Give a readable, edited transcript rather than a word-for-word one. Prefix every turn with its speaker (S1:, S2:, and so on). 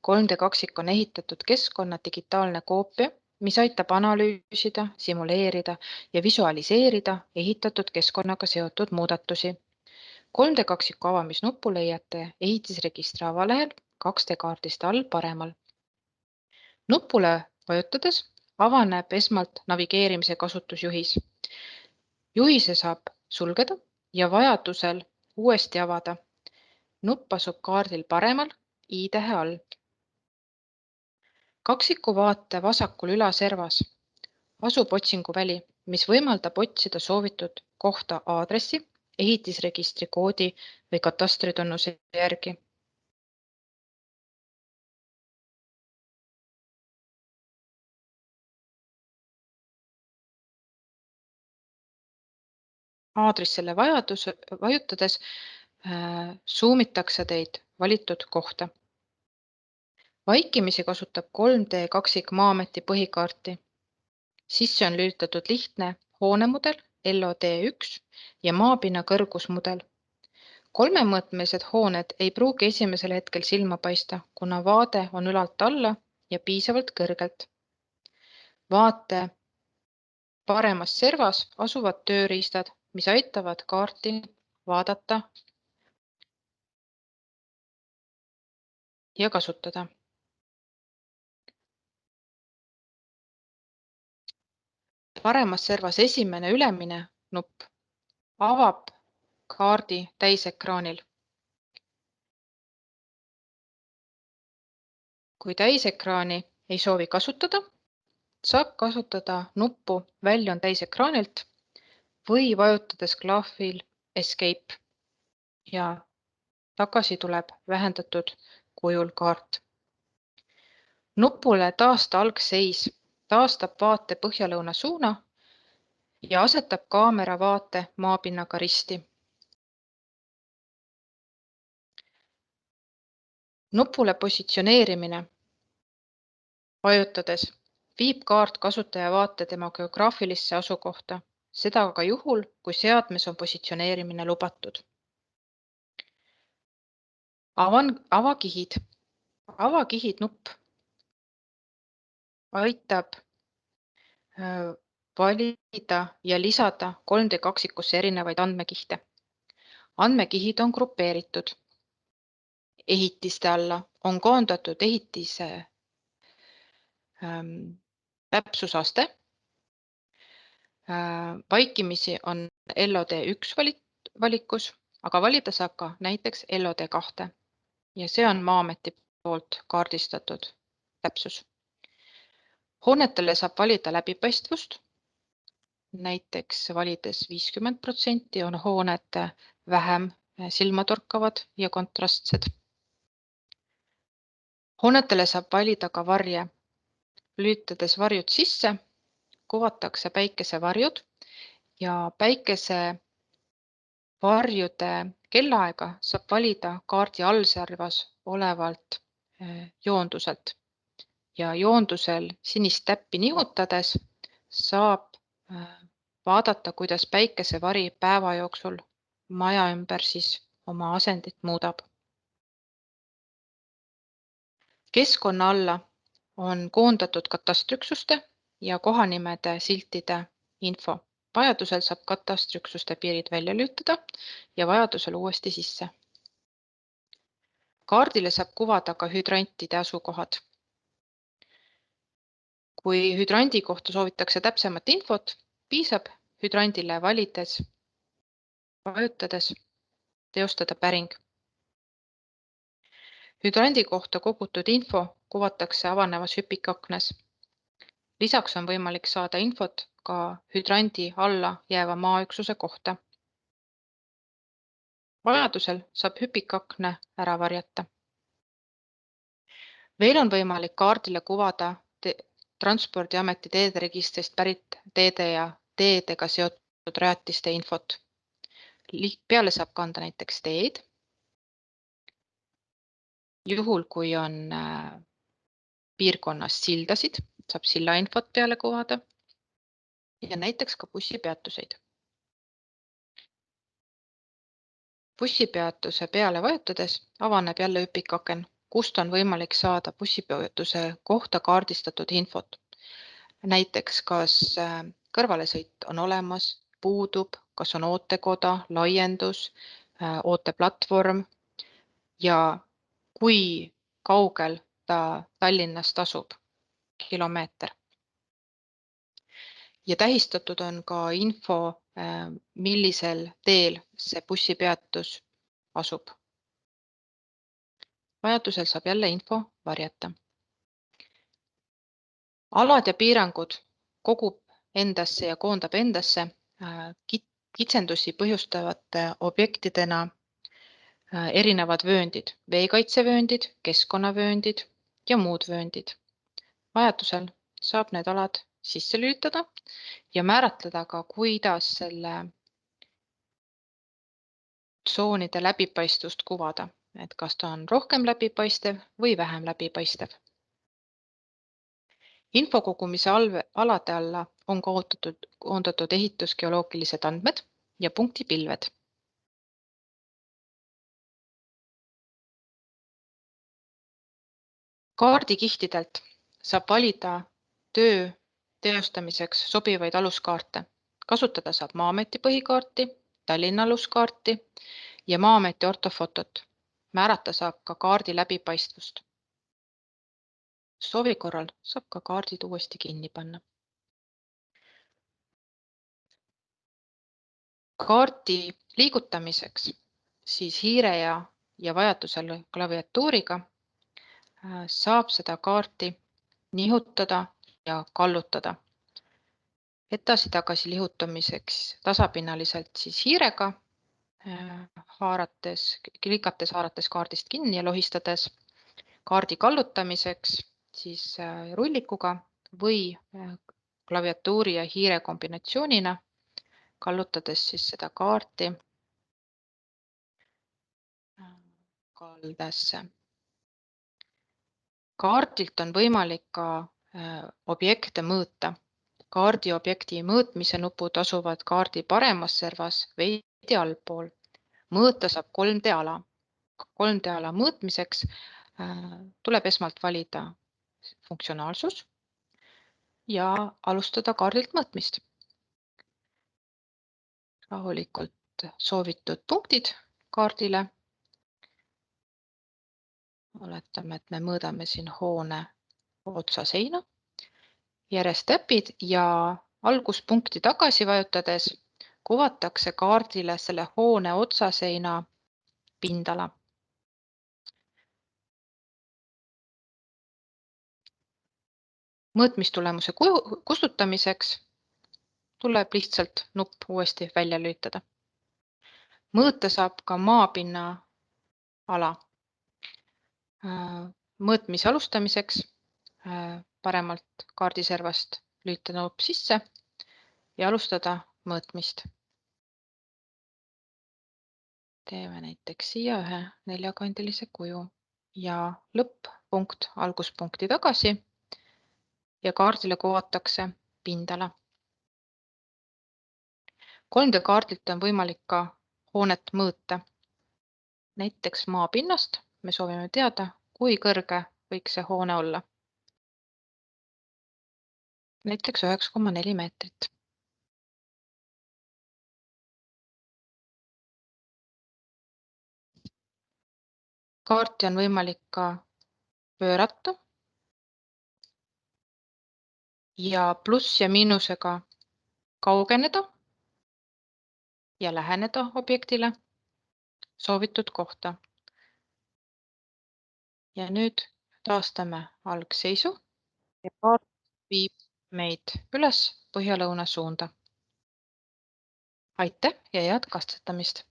S1: 3D-kaksik on ehitatud keskkonna digitaalne koopia, mis aitab analüüsida, simuleerida ja visualiseerida ehitatud keskkonnaga seotud muudatusi. 3D-kaksiku avamisnuppu leiate ehitisregistri avalehel 2D-kaardist all paremal. Nupule vajutades avaneb esmalt navigeerimise kasutusjuhis. Juhise saab sulgeda ja vajadusel uuesti avada. Nupp asub kaardil paremal i-tähe all. Kaksiku vaate vasakul ülaservas asub otsinguväli, mis võimaldab otsida soovitud kohta aadressi, ehitisregistri koodi või katastritunnuse järgi. Aadressile vajutades suumitakse teid valitud kohta. Vaikimisi kasutab 3D-kaksik Maa-ameti põhikaarti. Sisse on lülitatud lihtne hoonemudel LOD1 ja maapinna kõrgusmudel. Kolmemõõtmelised hooned ei pruugi esimesel hetkel silma paista, kuna vaade on ülalt alla ja piisavalt kõrgelt. Vaate paremas servas asuvad tööriistad, mis aitavad kaarti vaadata ja kasutada. Paremas servas esimene ülemine nupp avab kaardi täisekraanil. Kui täisekraani ei soovi kasutada, saab kasutada nuppu väljun täisekraanilt või vajutades klaavil Escape ja tagasi tuleb vähendatud kujul kaart. Nupule taasta algseis taastab vaate põhjalõuna suuna ja asetab kaamera vaate maapinnaga risti. Nupule positsioneerimine vajutades viib kaart kasutaja vaate tema geograafilisse asukohta, seda ka juhul, kui seadmes on positsioneerimine lubatud. Avakihid. Avakihid nupp aitab valida ja lisada 3D-kaksikusse erinevaid andmekihte. Andmekihid on grupeeritud. Ehitiste alla on koondatud ehitise täpsusaste. Vaikimisi on LOD1 valikus, aga valida saab ka näiteks LOD2 ja see on Maa-ameti poolt kaardistatud täpsus. Hoonetele saab valida läbipaistvust. Näiteks valides 50% on hooned vähem silmatorkavad ja kontrastsed. Hoonetele saab valida ka varje. Lülitades varjud sisse, kuvatakse päikesevarjud ja päikesevarjude kellaaega saab valida kaardi allservas olevalt joonduselt. Ja joondusel sinist täppi nihutades saab vaadata, kuidas päikesevari päeva jooksul maja ümber oma asendit muudab. Keskkonna alla on koondatud katastriüksuste ja kohanimede siltide info. Vajadusel saab katastriüksuste piirid välja lülitada ja vajadusel uuesti sisse. Kaardile saab kuvada ka hüdrantide asukohad. Kui hüdrandi kohta soovitakse täpsemat infot, piisab hüdrandile vajutades teostada päring. Hüdrandi kohta kogutud info kuvatakse avanevas hüpikaknes. Lisaks on võimalik saada infot ka hüdrandi alla jääva maaüksuse kohta. Vajadusel saab hüpikakne ära varjata. Veel on võimalik kaardile kuvada Transpordiameti teederegistrist pärit teede ja teedega seotud rajatiste infot. Peale saab kanda näiteks teed. Juhul, kui on piirkonnas sildasid, saab silla infot peale kuvada ja näiteks ka bussipeatuseid. Bussipeatuse peale vajutades avaneb jälle hüpikaken kust on võimalik saada bussipeatuse kohta kaardistatud infot. Näiteks, kas kõrvalesõit on olemas, puudub, kas on ootekoda, laiendus, ooteplatvorm ja kui kaugel ta Tallinnast asub, kilomeeter. Ja tähistatud on ka info, millisel teel see bussipeatus asub. Vajadusel saab jälle info varjata. Alad ja piirangud kogub endasse ja koondab endasse kitsendusi põhjustavate objektidena erinevad vööndid, veekaitsevööndid, keskkonnavööndid ja muud vööndid. Vajadusel saab need alad sisse lülitada ja määratleda ka, kuidas selle tsoonide läbipaistvust kuvada, et kas ta on rohkem läbipaistev või vähem läbipaistev. Info kogumise alade alla on koondatud ehitusgeoloogilised andmed ja punktipilved. Kaardikihtidelt saab valida töö teostamiseks sobivaid aluskaarte. Kasutada saab Maa-ameti põhikaarti, Tallinna aluskaarti ja Maa-ameti ortofotot. Määrata saab ka kaardi läbipaistvust. Soovi korral saab ka kaardid uuesti kinni panna. Kaardi liigutamiseks siis hiire ja vajadusel klaviatuuriga saab seda kaarti nihutada ja kallutada. Edasi-tagasi lihutamiseks tasapinnaliselt siis hiirega, klikates haarates kaardist kinni ja lohistades. Kaardi kallutamiseks siis rullikuga või klaviatuuri ja hiire kombinatsioonina, kallutades siis seda kaarti kaldasse. Kaardilt on võimalik ka objekte mõõta. Kaardi objekti mõõtmise nupud asuvad kaardi paremas servas veidi allpool. Mõõta saab 3D-ala. 3D-ala mõõtmiseks tuleb esmalt valida funktsionaalsus ja alustada kaardilt mõõtmist. Rahulikult soovitud punktid kaardile. Oletame, et me mõõdame siin hoone otsaseina. Järjest täpid ja alguspunkti tagasi vajutades kuvatakse kaardile selle hoone otsaseina pindala. Mõõtmistulemuse kustutamiseks tuleb lihtsalt nupp uuesti välja lülitada. Mõõta saab ka maapinna ala. Mõõtmise alustamiseks paremalt kaardiservast lülitada nupp sisse ja alustada mõõtmist. Teeme näiteks siia ühe neljakandilise kuju ja lõpp-punkt alguspunkti tagasi ja kaardile kuvatakse pindala. 3D kaardilt on võimalik ka hoonet mõõta. Näiteks maapinnast me soovime teada, kui kõrge võiks see hoone olla. Näiteks 9,4 meetrit. Kaarti on võimalik ka pöörata ja pluss ja miinusega kaugeneda ja läheneda objektile soovitud kohta. Ja nüüd taastame algseisu ja kaart viib meid üles põhja-lõuna suunda. Aitäh ja head katsetamist!